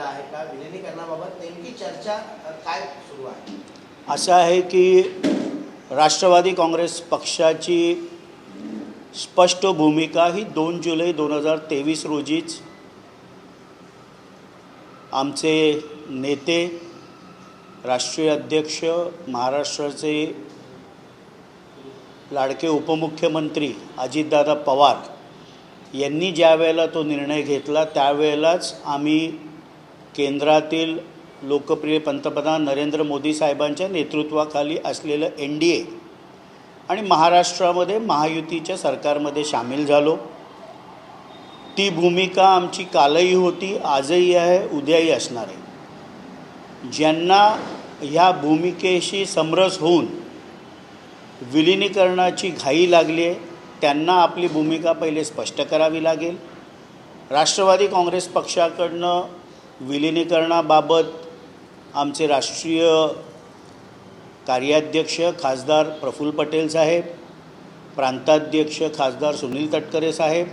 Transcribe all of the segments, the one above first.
आहे का? विलिनीकरणाबाबत नेमकी चर्चा काय सुरू आहे? असं आहे की राष्ट्रवादी काँग्रेस पक्षाची स्पष्ट भूमिका ही 2 जुलै 2023 रोजीच आमचे नेते, राष्ट्रीय अध्यक्ष, महाराष्ट्राचे लाडके उपमुख्यमंत्री अजितदादा पवार यांनी ज्या वेळेला तो निर्णय घेतला त्यावेळेलाच आम्ही केंद्रातील लोकप्रिय पंतप्रधान नरेंद्र मोदी साहेबांच्या नेतृत्वाखाली असलेलं NDA आणि महाराष्ट्रामध्ये महायुतीच्या सरकारमध्ये सामील झालो। ती भूमिका आमची कालही होती, आजही आहे, उद्याही असणार आहे। ज्यांना ह्या भूमिकेशी समरस होऊन विलिनीकरणाची घाई लागली आहे त्यांना आपली भूमिका पहिले स्पष्ट करावी लागेल। राष्ट्रवादी काँग्रेस पक्षाकडनं विलिनीकरणाबाबत आमचे राष्ट्रीय कार्याध्यक्ष खासदार प्रफुल्ल पटेल साहेब, प्रांताध्यक्ष खासदार सुनील तटकरे साहेब,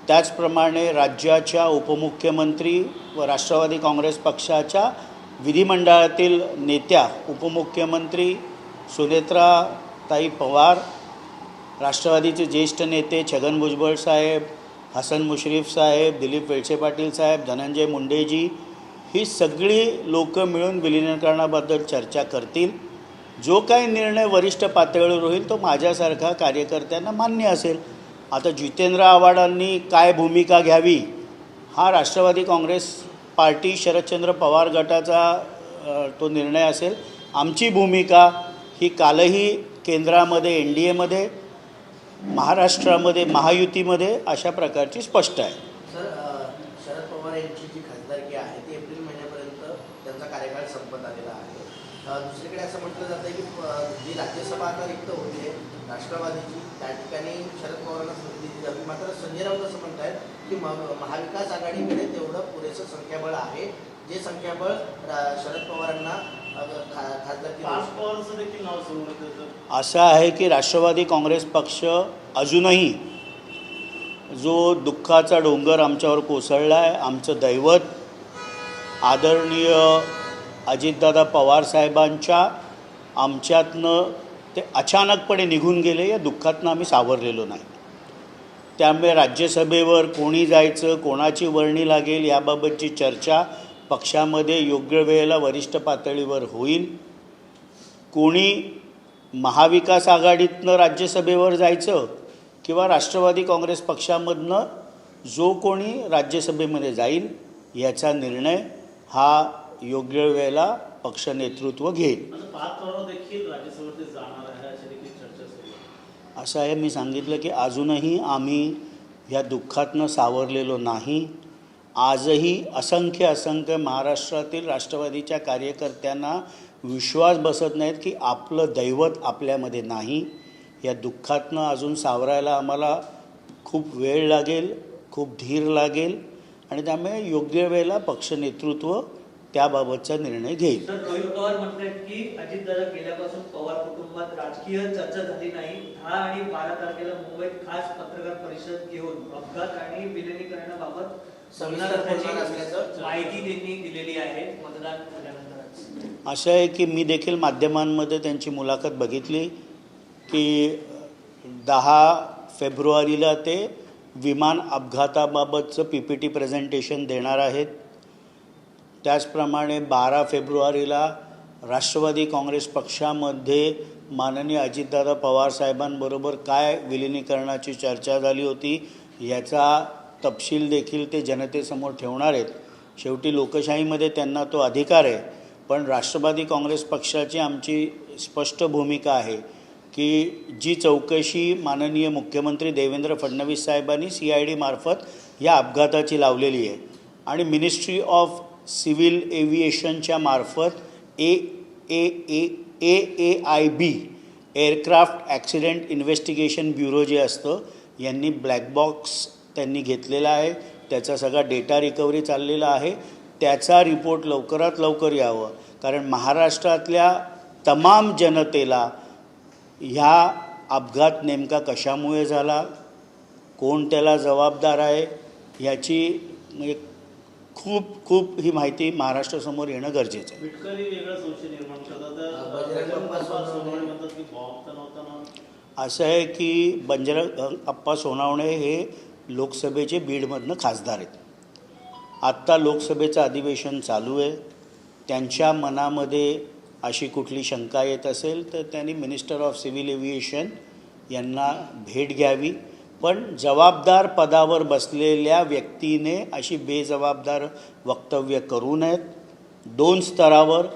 त्याचप्रमाणे राज्याच्या उपमुख्यमंत्री व राष्ट्रवादी काँग्रेस पक्षाच्या विधिमंडळातील नेत्या उपमुख्यमंत्री सुनेत्राताई पवार, राष्ट्रवादीचे ज्येष्ठ नेते छगन भुजबळ साहेब, हसन मुश्रीफ साहेब, दिलीप वळसे पाटील साहेब, धनंजय मुंडेजी, ही सगळी लोक मिळून विलिनीकरणाबद्दल चर्चा करतील। जो काही निर्णय वरिष्ठ पातळीवर होईल तो माझ्यासारखा कार्यकर्त्यांना मान्य असेल। आता जितेंद्र आव्हाडांनी काय भूमिका घ्यावी हा राष्ट्रवादी काँग्रेस पार्टी शरदचंद्र पवार गटाचा तो निर्णय असेल। आमची भूमिका ही कालही केंद्रामध्ये NDAमध्ये, महाराष्ट्रामध्ये महायुतीमध्ये अशा प्रकारची स्पष्ट आहे। सर, शरद पवार यांची जी खासदारकी आहे ती एप्रिल महिन्यापर्यंत त्यांचा कार्यकाळ संपत आलेला आहे। दुसरीकडे असं म्हटलं जातं की जी राज्यसभा आता रिक्त होते राष्ट्रवादीची त्या ठिकाणी शरद पवारांना संधी दिली जावी। मात्र संजय राऊत असं म्हणत आहेत की महाविकास आघाडीकडे तेवढं पुरेसं संख्याबळ आहे जे संख्याबळ शरद पवारांना खासदारकी देखील नाव समोर असं आहे की राष्ट्रवादी काँग्रेस पक्ष अजूनही जो दुःखाचा डोंगर आमच्यावर कोसळला आहे, आमचं दैवत आदरणीय अजितदादा पवार साहेबांच्या आमच्यातनं ते अचानकपणे निघून गेले, या दुःखातनं आम्ही सावरलेलो नाही। त्यामुळे राज्यसभेवर कोणी जायचं, कोणाची वर्णी लागेल याबाबतची चर्चा पक्षामध्ये योग्य वेळेला वरिष्ठ पातळीवर होईल। कोणी महाविकास आघाडीतनं राज्यसभेवर जायचं किंवा राष्ट्रवादी काँग्रेस पक्षामधनं जो कोणी राज्यसभेमध्ये जाईल याचा निर्णय हा योग्य वेळेला पक्ष नेतृत्व घेईल। असं आहे, मी सांगितलं की अजूनही आम्ही ह्या दुःखातनं सावरलेलो नाही। आजही असंख्य महाराष्ट्रातील राष्ट्रवादीच्या कार्यकर्त्यांना विश्वास बसत नाहीत की आपलं दैवत आपल्यामध्ये नाही। या दुःखातनं अजून सावरायला आम्हाला खूप वेळ लागेल, खूप धीर लागेल आणि त्यामुळे योग्य वेळेला पक्ष नेतृत्व त्याबाबतचा निर्णय घेईल। रोहित पवार म्हणतात की अजितदादा गेल्यापासून पवार कुटुंबात राजकीय चर्चा झाली नाही। 10 आणि 12 तारखेला मुंबईत खास पत्रकार परिषद घेऊन अपघात आणि विलिनीकरणाबाबत माहिती त्यांनी दिलेली आहे मतदान झाल्यानंतर। असं आहे की मी देखील माध्यमांमध्ये त्यांची मुलाखत बघितली की 10 फेब्रुवारीला ते विमान अपघाताबाबतचं PPT प्रेझेंटेशन देणार आहेत। त्याचप्रमाणे 12 फेब्रुवारीला राष्ट्रवादी काँग्रेस पक्षामध्ये माननीय अजितदादा पवार साहेबांबरोबर काय विलिनीकरणाची चर्चा झाली होती याचा तपशील देखील ते जनतेसमोर ठेवणार आहेत। शेवटी लोकशाहीमध्ये त्यांना तो अधिकार आहे, पण राष्ट्रवादी काँग्रेस पक्षाची आमची स्पष्ट भूमिका आहे की जी चौकशी माननीय मुख्यमंत्री देवेंद्र फडणवीस साहेबांनी CID मार्फत या अपघाताची लावलेली आहे आणि मिनिस्ट्री ऑफ सिव्हिल एव्हिएशनच्या मार्फत AAIB aircraft accident investigation bureau जे असतं यांनी ब्लॅक बॉक्स त्यांनी घेतलेला आहे। त्याचा सगळा डेटा रिकव्हरी चाललेला आहे। त्याचा रिपोर्ट लवकरात लवकर यावं, कारण महाराष्ट्रातल्या तमाम जनतेला ह्या अपघात नेमका कशामुळे झाला, कोण त्याला जबाबदार आहे ह्याची खूप ही माहिती महाराष्ट्रासमोर येणं गरजेचं आहे. विटकरी वेगळा संशय निर्माण करतात. बजरंग बाप्पा सोनवणे म्हणतात की बॉम्ब तर नव्हता ना. असं आहे की बजरंग अप्पा सोनवणे हे लोकसभेचे बीडमधनं खासदार आहेत. आत्ता लोकसभेचं अधिवेशन चालू आहे. त्यांच्या मनामध्ये अशी कुठली शंका येत असेल तर त्यांनी मिनिस्टर ऑफ सिव्हिल एव्हिएशन यांना भेट घ्यावी. पण जबाबदार पदावर बसलेल्या व्यक्तीने अशी बेजबाबदार वक्तव्य करू नयेत. 2 स्तरावर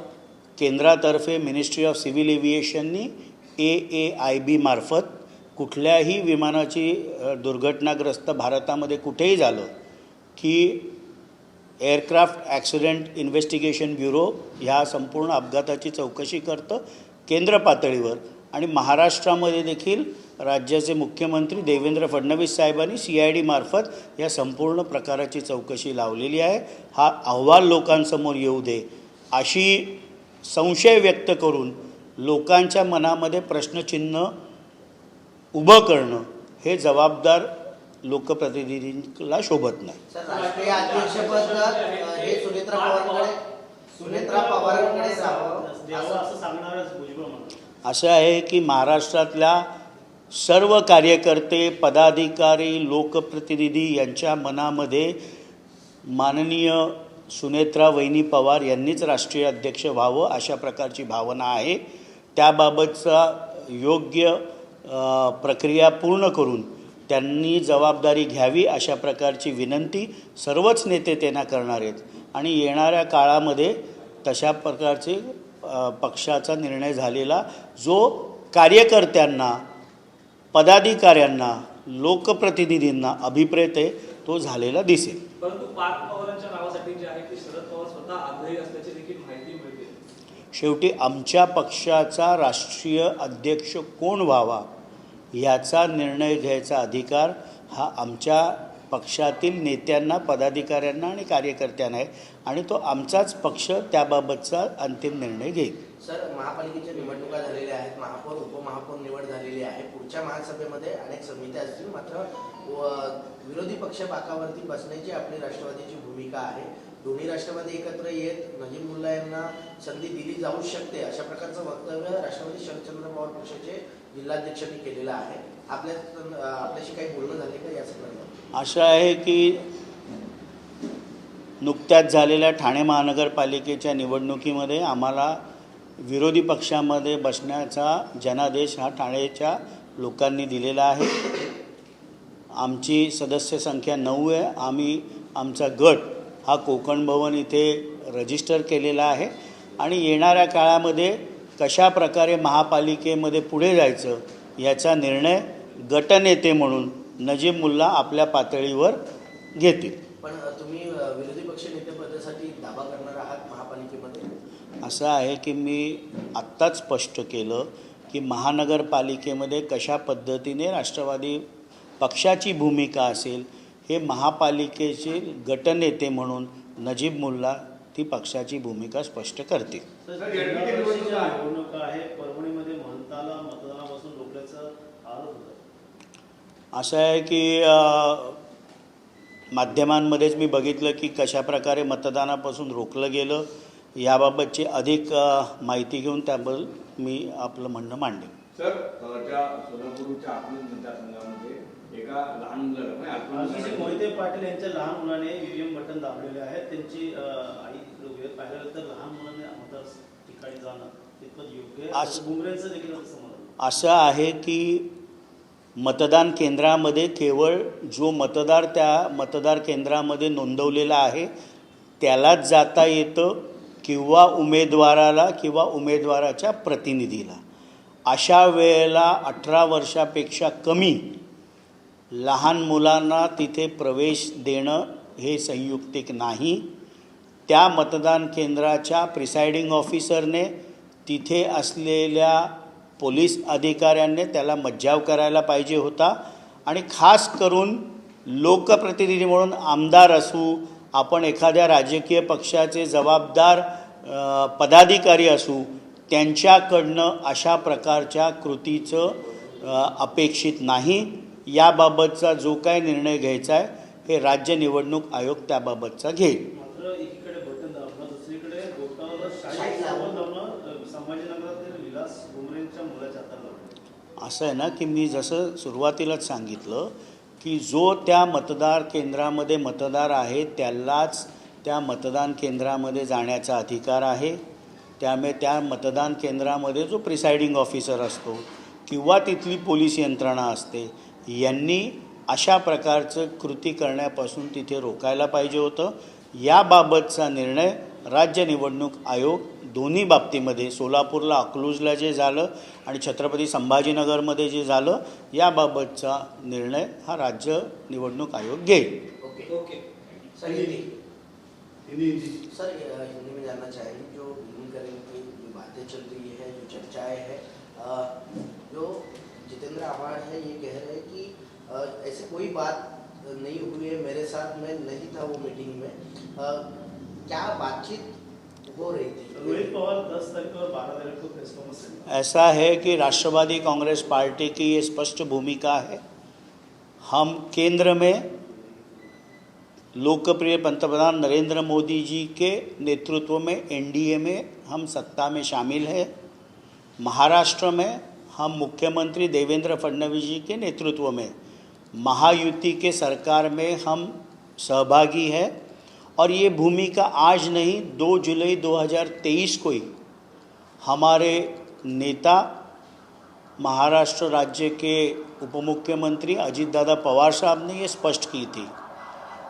केंद्रातर्फे मिनिस्ट्री ऑफ सिव्हिल एव्हिएशननी AAIB मार्फत कुठल्याही विमानाची दुर्घटनाग्रस्त भारतामध्ये कुठेही झालं की एअरक्राफ्ट ॲक्सिडेंट इन्व्हेस्टिगेशन ब्युरो ह्या संपूर्ण अपघाताची चौकशी करतं केंद्र पातळीवर. आणि महाराष्ट्रामध्ये देखील राज्याचे मुख्यमंत्री देवेंद्र फडणवीस साहेबांनी CID मार्फत या संपूर्ण प्रकाराची चौकशी लावलेली आहे. हा अहवाल लोकांसमोर येऊ दे अशी संशय व्यक्त करून लोकांच्या मनामध्ये प्रश्नचिन्ह उभं करणं हे जबाबदार लोकप्रतिनिधींना शोभत नाही. सर, राष्ट्रीय अध्यक्षपद हे सुनेत्रा पवारांकडे जावं द्यावं असं सांगणारच भुजबळ म्हणतात. असं आहे की महाराष्ट्रातल्या सर्व कार्यकर्ते, पदाधिकारी, लोकप्रतिनिधी यांच्या मनामध्ये माननीय सुनेत्रा वहिनी पवार यांनीच राष्ट्रीय अध्यक्ष व्हावं अशा प्रकारची भावना आहे. त्याबाबतचा योग्य प्रक्रिया पूर्ण करून त्यांनी जबाबदारी घ्यावी अशा प्रकारची विनंती सर्वच नेते त्यांना करणार आहेत. आणि येणाऱ्या काळामध्ये तशा प्रकारचे पक्षाचा निर्णय झालेला जो कार्यकर्त्यांना, पदाधिकाऱ्यांना, लोकप्रतिनिधींना अभिप्रेत आहे तो झालेला दिसेल. परंतु पार्थ पवारांच्या नावासाठी जे आहे ते शरद पवार स्वतः आग्रही असल्याची देखील माहिती मिळते. शेवटी आमच्या पक्षाचा राष्ट्रीय अध्यक्ष कोण व्हावा याचा निर्णय घ्यायचा अधिकार हा आमच्या पक्षातील नेत्यांना, पदाधिकाऱ्यांना आणि कार्यकर्त्यांना आहे. आणि तो आमचाच पक्ष त्याबाबतचा अंतिम निर्णय घेईल. सर, महापालिकेच्या निवडणुका झालेल्या आहेत. महापौर, उपमहापौर निवड झालेली आहे. पुढच्या महासभेमध्ये अनेक समित्या असतील. मात्र विरोधी पक्ष बाकावरती बसण्याची आपली राष्ट्रवादीची भूमिका आहे. दोन्ही राष्ट्रवादी एकत्र येत नजीमुल्ला यांना संधी दिली जाऊ शकते अशा प्रकारचं वक्तव्य राष्ट्रवादी शरदचंद्र पवार पक्षाचे जिल्हाध्यक्षांनी केलेलं आहे. आपल्याशी काही बोलणं झाले का या संदर्भात? असं आहे की नुकत्याच झालेल्या ठाणे महानगरपालिकेच्या निवडणुकीमध्ये आम्हाला विरोधी पक्षामध्ये बसण्याचा जनादेश हा ठाणेच्या लोकांनी दिलेला आहे. आमची सदस्य संख्या 9 आहे. आम्ही आमचा गट हा कोकण भवन इथे रजिस्टर केलेला आहे. आणि येणाऱ्या काळामध्ये कशा प्रकारे महापालिकेमध्ये पुढे जायचं याचा निर्णय गटनेते म्हणून नजीब मुल्ला आपल्या पातळीवर घेतील. पण तुम्ही विरोधी पक्ष नेतेपदासाठी दावा करणार आहात महापालिकेमध्ये? असं आहे की मी आत्ताच स्पष्ट केलं की महानगरपालिकेमध्ये कशा पद्धतीने राष्ट्रवादी पक्षाची भूमिका असेल हे महापालिकेचे गटनेते म्हणून नजीब मुल्ला ती पक्षाची भूमिका स्पष्ट करतील. निवडणूक आहे. परभणीमध्ये महंताला मतदानापासून रोखल्याचा आरोप होता. असं आहे की माध्यमांमध्येच मी बघितलं की कशाप्रकारे मतदानापासून रोखलं गेलं. याबाबतची अधिक माहिती घेऊन त्याबद्दल मी आपलं म्हणणं मांडेन. सर, त्या सोलापूरच्या आकलन मतदारसंघामध्ये एका लहान मुलाला मोहिते पाटील यांच्या लहान मुलाने EVM बटन दाबलेले आहेत. त्यांची आई पाहिलं तर लहान मुलाने मतदार ठिकाणी जाणं तितपत योग्य आहे. बुमरेंचं देखील असं आहे की मतदान केंद्रामध्ये केवळ जो मतदार त्या मतदार केंद्रामध्ये नोंदवलेला आहे त्यालाच जाता येतं किंवा उमेदवाराला किंवा उमेदवाराच्या प्रतिनिधीला. अशा वेळेला 18 वर्षापेक्षा कमी लहान मुलांना तिथे प्रवेश देणं हे संयुक्तिक नाही. त्या मतदान केंद्राच्या प्रिसाइडिंग ऑफिसरने तिथे असलेल्या पोलीस अधिकाऱ्यांनी त्याला मज्जाव करायला पाहिजे होता. आणि खास करून लोकप्रतिनिधी म्हणून आमदार असू, आपण एखाद्या राजकीय पक्षाचे जबाबदार पदाधिकारी असू, त्यांच्याकडनं अशा प्रकारच्या कृतीचं अपेक्षित नाही. याबाबतचा जो काय निर्णय घ्यायचा आहे हे राज्य निवडणूक आयोग त्याबाबतचा घेईल. मात्र एकीकडे बटन दाबणं, दुसरीकडे बोटावर शाई शाई लावणं. लावणं संभाजीनगरातील विलास भुमरेंच्या मुलाच्या हाताला लावलं. असं आहे ना की मी जसं सुरुवातीलाच सांगितलं की जो त्या मतदार केंद्रामध्ये मतदार आहे त्यालाच त्या मतदान केंद्रामध्ये जाण्याचा अधिकार आहे. त्यामुळे त्या मतदान केंद्रामध्ये जो प्रिसाइडिंग ऑफिसर असतो किंवा तिथली पोलीस यंत्रणा असते यांनी अशा प्रकारचं कृती करण्यापासून तिथे रोकायला पाहिजे होतं. याबाबतचा निर्णय राज्य निवडणूक आयोग दोन्ही बाबतीमध्ये सोलापूरला अकलूजला जे झालं आणि छत्रपती संभाजीनगरमध्ये जे झालं याबाबतचा निर्णय हा राज्य निवडणूक आयोग घेईल. Okay okay. Sir Hindi Hindi sir Hindi में जानना चाहेंगे जो विलीनीकरण की जो बातें चल रही है, जो चर्चाएं हैं, जो जितेंद्र आव्हाड है ये कह रहे हैं कि ऐसे कोई बात नहीं हुई है, मेरे साथ मैं नहीं था वो मीटिंग में, क्या बातचीत हो रही थी? रोहित पवार 10 तारीख और 12 तारीख को प्रेस कॉन्फ्रेंस करेंगे. ऐसा है कि राष्ट्रवादी कांग्रेस पार्टी की ये स्पष्ट भूमिका है. हम केंद्र में लोकप्रिय पंतप्रधान नरेंद्र मोदी जी के नेतृत्व में एनडीए में हम सत्ता में शामिल हैं. महाराष्ट्र में हम मुख्यमंत्री देवेंद्र फडणवीस जी के नेतृत्व में महायुति के सरकार में हम सहभागी हैं. और ये भूमिका आज नहीं 2 जुलाई 2023 को ही हमारे नेता महाराष्ट्र राज्य के उपमुख्यमंत्री अजीतदादा पवार साहब ने ये स्पष्ट की थी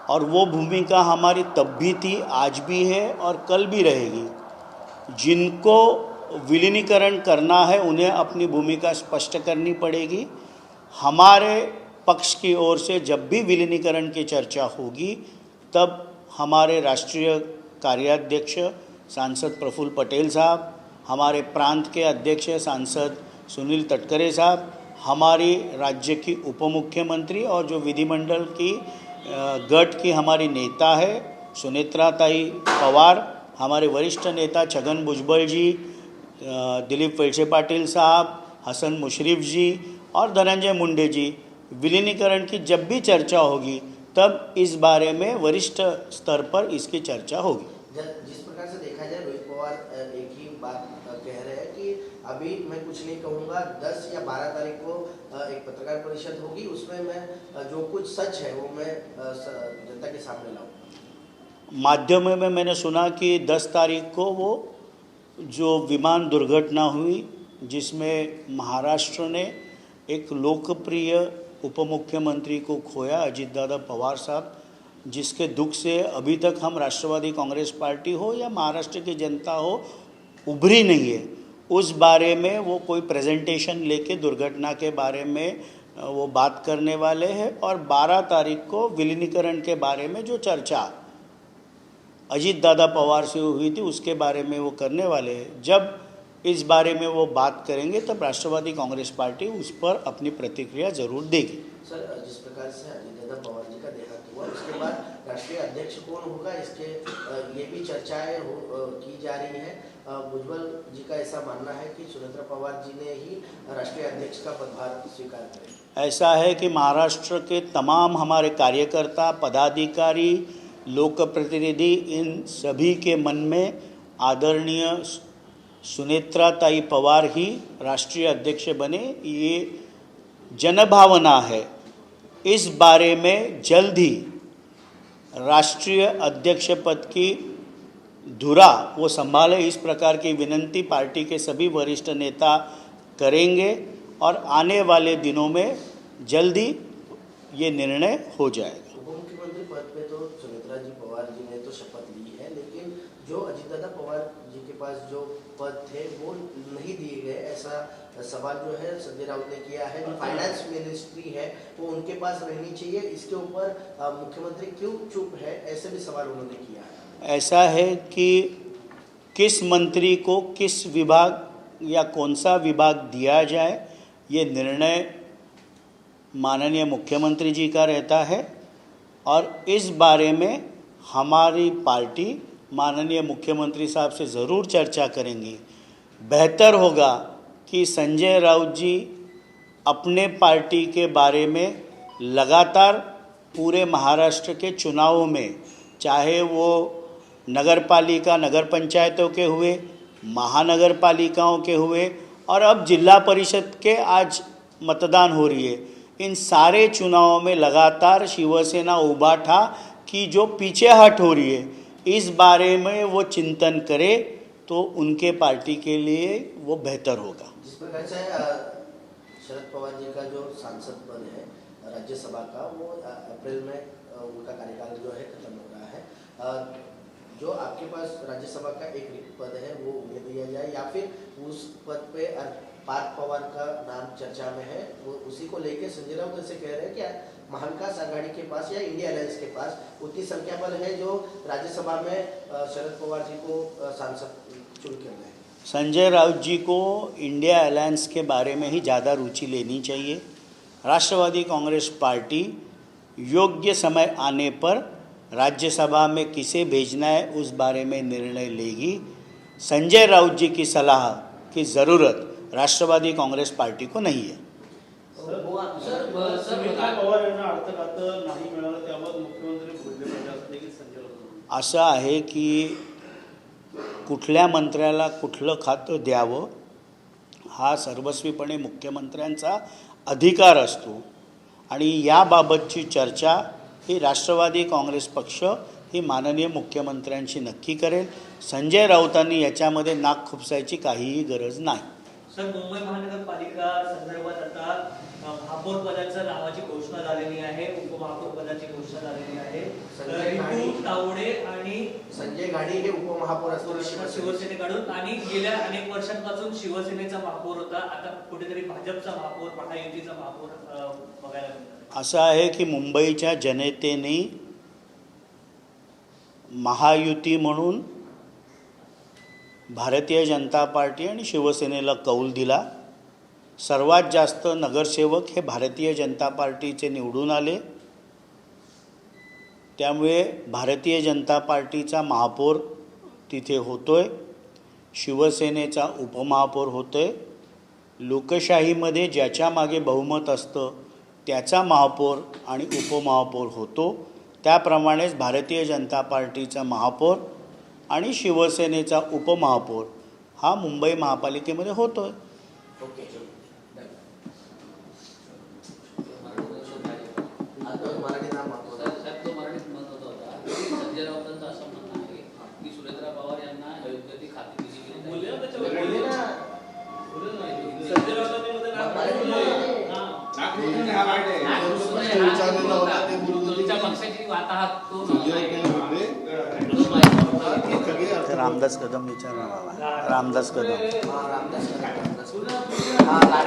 और वो भूमिका हमारी तब भी थी, आज भी है और कल भी रहेगी. जिनको विलीनीकरण करना है उन्हें अपनी भूमिका स्पष्ट करनी पड़ेगी. हमारे पक्ष की ओर से जब भी विलीनीकरण की चर्चा होगी तब हमारे राष्ट्रीय कार्याध्यक्ष सांसद प्रफुल्ल पटेल साहब, हमारे प्रांत के अध्यक्ष सांसद सुनील तटकरे साहब, हमारी राज्य की उपमुख्यमंत्री और जो विधिमंडल की गट की हमारी नेता है सुनेत्रा ताई पवार, हमारे वरिष्ठ नेता छगन भुजबल जी, दिलीप वळसे पाटिल साहब, हसन मुशर्रफ जी और धनंजय मुंडे जी, विलीनीकरण की जब भी चर्चा होगी तब इस बारे में वरिष्ठ स्तर पर इसकी चर्चा होगी. जिस प्रकार से देखा जाए रोहित पवार एक ही बात कह रहे हैं कि अभी मैं कुछ नहीं कहूँगा, 10 या 12 तारीख को एक पत्रकार परिषद होगी, उसमें मैं जो कुछ सच है वो मैं जनता के सामने लाऊंगा. माध्यमों में मैंने सुना कि 10 तारीख को वो जो विमान दुर्घटना हुई जिसमें महाराष्ट्र ने एक लोकप्रिय उपमुख्यमंत्री को खोया अजीतदादा पवार साहब, जिसके दुख से अभी तक हम राष्ट्रवादी कांग्रेस पार्टी हो या महाराष्ट्र की जनता हो उभरी नहीं है. उस बारे में वो कोई प्रेजेंटेशन लेके दुर्घटना के बारे में वो बात करने वाले हैं और 12 तारीख को विलीनीकरण के बारे में जो चर्चा अजीतदादा पवार से हुई थी उसके बारे में वो करने वाले हैं. जब इस बारे में वो बात करेंगे तब राष्ट्रवादी कांग्रेस पार्टी उस पर अपनी प्रतिक्रिया जरूर देगी. सर जिस प्रकार से अजीतदादा पवार जी का देहांत हुआ उसके बाद राष्ट्रीय अध्यक्ष कौन होगा इसके ये भी चर्चाएं की जा रही हैं. भुजबल जी का ऐसा मानना है कि सुनेत्रा पवार जी ने ही राष्ट्रीय अध्यक्ष का पदभार स्वीकार किया. ऐसा है कि महाराष्ट्र के तमाम हमारे कार्यकर्ता, पदाधिकारी, लोक प्रतिनिधि, इन सभी के मन में आदरणीय सुनेत्रा ताई पवार ही राष्ट्रीय अध्यक्ष बने, ये जनभावना है. इस बारे में जल्द ही राष्ट्रीय अध्यक्ष पद की धुरा वो संभाले, इस प्रकार की विनंती पार्टी के सभी वरिष्ठ नेता करेंगे और आने वाले दिनों में जल्दी ये निर्णय हो जाएगा. उपमुख्यमंत्री पद पे तो सुनेत्रा जी पवार जी ने तो शपथ ली है, लेकिन जो अजीतदादा पवार जी के पास जो पद थे वो नहीं दिए गए, ऐसा सवाल जो है संजय राउत ने किया है. जो फाइनेंस मिनिस्ट्री है वो उनके पास रहनी चाहिए, इसके ऊपर मुख्यमंत्री क्यों चुप है, ऐसे भी सवाल उन्होंने किया है. ऐसा है कि किस मंत्री को किस विभाग या कौन सा विभाग दिया जाए ये निर्णय माननीय मुख्यमंत्री जी का रहता है और इस बारे में हमारी पार्टी माननीय मुख्यमंत्री साहब से ज़रूर चर्चा करेंगी. बेहतर होगा कि संजय राउत जी अपने पार्टी के बारे में लगातार पूरे महाराष्ट्र के चुनावों में, चाहे वो नगरपालिका नगर पंचायतों के हुए, महानगर पालिकाओं के हुए और अब जिला परिषद के आज मतदान हो रही है। इन सारे चुनावों में लगातार शिवसेना उबाठा की जो पीछे हट हो रही है, इस बारे में वो चिंतन करे तो उनके पार्टी के लिए वो बेहतर होगा। जिस प्रकार से शरद पवार जी का जो सांसद पद है राज्यसभा का, वो अप्रैल में उनका कार्यकाल जो है खत्म हो रहा है। जो आपके पास राज्यसभा का एक रिक्त पद है वो उन्हें दिया जाए, या फिर उस पद पे पार्थ पवार का नाम चर्चा में है, वो उसी को लेके संजय राउत ऐसे कह रहे हैं कि महाविकास आघाड़ी के पास या इंडिया अलायंस के पास उतनी संख्या बल है जो राज्यसभा में शरद पवार जी को सांसद चुन कर रहे हैं। संजय राउत जी को इंडिया अलायंस के बारे में ही ज़्यादा रुचि लेनी चाहिए। राष्ट्रवादी कांग्रेस पार्टी योग्य समय आने पर राज्यसभा में किसे भेजना है उस बारे में निर्णय लेगी। संजय राउत जी की सलाह की ज़रूरत राष्ट्रवादी कांग्रेस पार्टी को नहीं है। सुमित्रा पवार यांना अर्थखातं नाही मिळालं, त्याबाबत मुख्यमंत्री बोलले पाहिजे असं देखील संजय राऊत. असं आहे की कुठल्या मंत्र्याला कुठलं खातं द्यावं हा सर्वस्वीपणे मुख्यमंत्र्यांचा अधिकार असतो आणि याबाबतची चर्चा ही राष्ट्रवादी काँग्रेस पक्ष ही माननीय मुख्यमंत्र्यांशी नक्की करेल। संजय राऊतांनी याच्यामध्ये नाक खुपसायची काहीही गरज नाही। सर, मुंबई महानगरपालिका संदर्भात आता महापौर पदाच्या नावाची घोषणा झालेली आहे, उपमहापौर पदाची घोषणा झालेली आहे। रितू तावडे आणि संजय घाडी हे उपमहापौर असतील शिवसेनेकडून, आणि गेल्या अनेक वर्षांपासून शिवसेनेचा महापौर होता, आता कुठेतरी भाजपचा महापौर, महायुतीचा महापौर बघायला मिळतो। असं आहे की मुंबईच्या जनतेने महायुती म्हणून भारतीय जनता पार्टी आणि शिवसेनेला कौल दिला। सर्वात जास्त नगरसेवक हे भारतीय जनता पार्टीचे निवडून आले, त्यामुळे भारतीय जनता पार्टीचा महापौर तिथे होतोय, शिवसेनेचा उपमहापौर होतोय। लोकशाहीमध्ये ज्याच्या मागे बहुमत असतं त्याचा महापौर आणि उपमहापौर होतो, त्याप्रमाणेच भारतीय जनता पार्टीचा महापौर आणि शिवसेनेचा उपमहापौर हा मुंबई महापालिकेमध्ये होतोय। ओके, मराठी नाम मराठीत म्हणत होता की संजय राऊतांचं असं म्हणणं आहे की सुनेत्रा पवार यांना योग्य ती खाती दिली गेली संजय राऊतांनी तुमच्या पक्षाची वात आहात तो रामदास कदम विचारणार, रामदास कदम, रामदास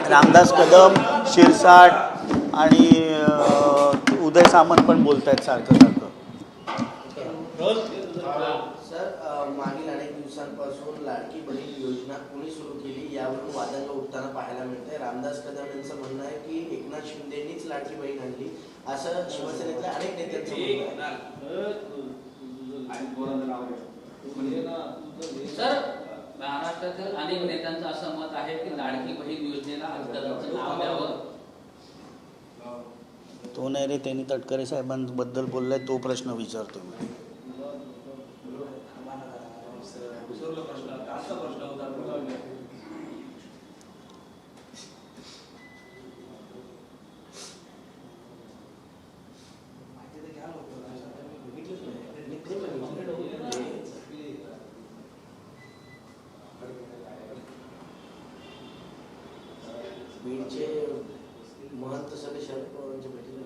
रामदास कदम, शिरसाट आणि उदय सामंत पण बोलतायत सारखं सारखं। सर, मागील अनेक दिवसांपासून लाडकी बहीण योजना कोणी सुरू केली यावरून वादंग उठताना पाहायला मिळते। रामदास कदम यांचं म्हणणं आहे की एकनाथ शिंदेंनीच लाडकी बहीण आणली, असं शिवसेनेतल्या अनेक नेत्यांचं म्हणणं आहे। सर, महाराष्ट्रातील अनेक नेत्यांचं असं मत आहे की लाडकी बहीण योजनेला अजितदादांचं नाव द्यावं। तो नाही रे, त्यांनी तटकरे साहेबांबद्दल बोललाय, तो प्रश्न विचारतो मी। बीडचे महंत सगळे शरद पवारांच्या भेटीला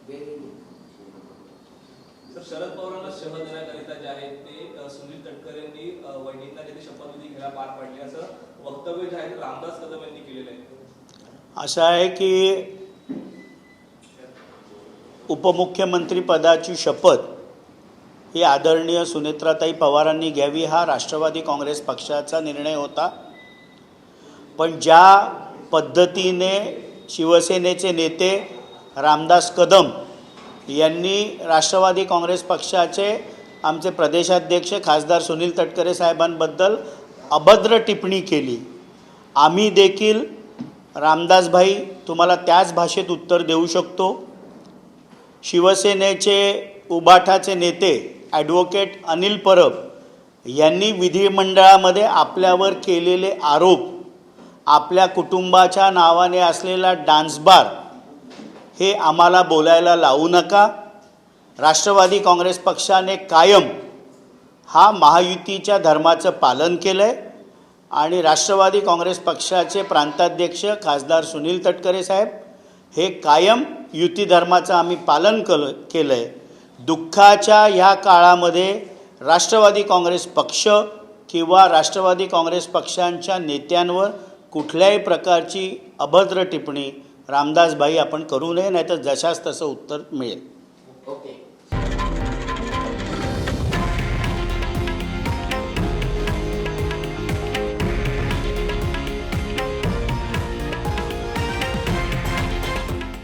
गेले। तर शरद पवारांना शपथ देण्याकरिता जे आहे ते सुनील तटकरे यांनी वैदिकला जे शपथविधी घेणा पार पाडली असं वक्तव्य जे आहे ते रामदास कदम यांनी केलेलं आहे। असं आहे की उपमुख्यमंत्री पदाची शपथ ही आदरणीय सुनेत्राताई पवारांनी घ्यावी हा राष्ट्रवादी काँग्रेस पक्षाचा निर्णय होता, पण ज्या पद्धतीने शिवसेनेचे नेते रामदास कदम यांनी राष्ट्रवादी काँग्रेस पक्षाचे आमचे प्रदेशाध्यक्ष खासदार सुनील तटकरे साहेबांबद्दल अभद्र टिप्पणी केली, आम्ही देखील रामदासभाई तुम्हाला त्याच भाषेत उत्तर देऊ शकतो. शिवसेनेचे उबाठाचे नेते ॲडव्होकेट अनिल परब यांनी विधिमंडळामध्ये आपल्यावर केलेले आरोप, आपल्या कुटुंबाच्या नावाने असलेला डान्स बार, हे आम्हाला बोलायला लावू नका. राष्ट्रवादी काँग्रेस पक्षाने कायम हा महायुतीच्या धर्माचं पालन केलं आहे आणि राष्ट्रवादी काँग्रेस पक्षाचे प्रांताध्यक्ष खासदार सुनील तटकरे साहेब हे कायम युती धर्माचं आम्ही पालन केलं आहे. दुःखाच्या ह्या काळामध्ये राष्ट्रवादी काँग्रेस पक्ष किंवा राष्ट्रवादी काँग्रेस पक्षांच्या नेत्यांवर कुठल्याही प्रकारची अभद्र टिप्पणी रामदासभाई आपण करू नये, नाहीतर जशास तसं उत्तर मिळेल. ओके.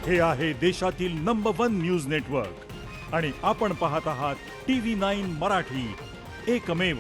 हे आहे देशातील नंबर 1 न्यूज नेटवर्क आणि आपण पाहत आहात TV9 मराठी, एकमेव.